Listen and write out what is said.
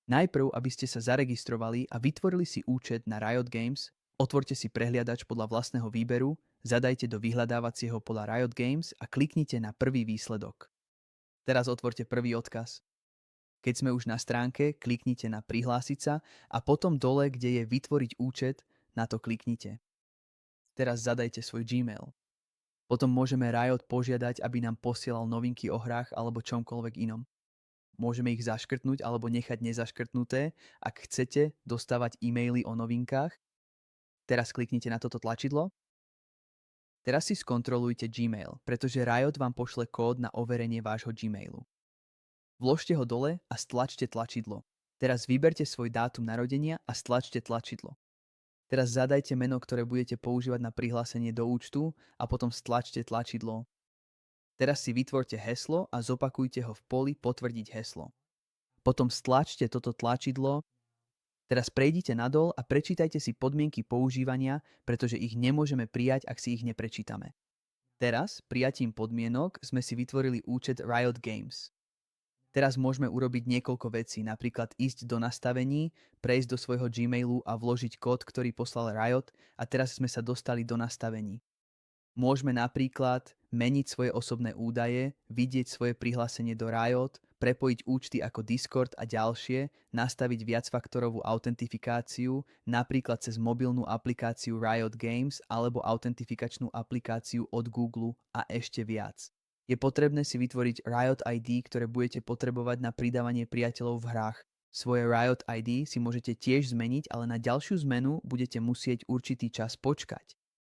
Najprv, aby ste sa zaregistrovali a vytvorili si účet na Riot Games, otvorte si prehliadač podľa vlastného výberu, zadajte do vyhľadávacieho pola Riot Games a kliknite na prvý výsledok. Teraz otvorte prvý odkaz. Keď sme už na stránke, kliknite na prihlásiť sa a potom dole, kde je vytvoriť účet, na to kliknite. Teraz zadajte svoj Gmail. Potom môžeme Riot požiadať, aby nám posielal novinky o hrách alebo čomkoľvek inom. Môžeme ich zaškrtnúť alebo nechať nezaškrtnuté, ak chcete dostávať e-maily o novinkách. Teraz kliknite na toto tlačidlo. Teraz si skontrolujte Gmail, pretože Riot vám pošle kód na overenie vášho Gmailu. Vložte ho dole a stlačte tlačidlo. Teraz vyberte svoj dátum narodenia a stlačte tlačidlo. Teraz zadajte meno, ktoré budete používať na prihlásenie do účtu a potom stlačte tlačidlo. Teraz si vytvorte heslo a zopakujte ho v poli potvrdiť heslo. Potom stlačte toto tlačidlo. Teraz prejdite nadol a prečítajte si podmienky používania, pretože ich nemôžeme prijať, ak si ich neprečítame. Teraz, prijatím podmienok, sme si vytvorili účet Riot Games. Teraz môžeme urobiť niekoľko vecí, napríklad ísť do nastavení, prejsť do svojho Gmailu a vložiť kód, ktorý poslal Riot a teraz sme sa dostali do nastavení. Môžeme napríklad meniť svoje osobné údaje, vidieť svoje prihlásenie do Riot, prepojiť účty ako Discord a ďalšie, nastaviť viacfaktorovú autentifikáciu, napríklad cez mobilnú aplikáciu Riot Games alebo autentifikačnú aplikáciu od Google a ešte viac. Je potrebné si vytvoriť Riot ID, ktoré budete potrebovať na pridávanie priateľov v hrách. Svoje Riot ID si môžete tiež zmeniť, ale na ďalšiu zmenu budete musieť určitý čas počkať.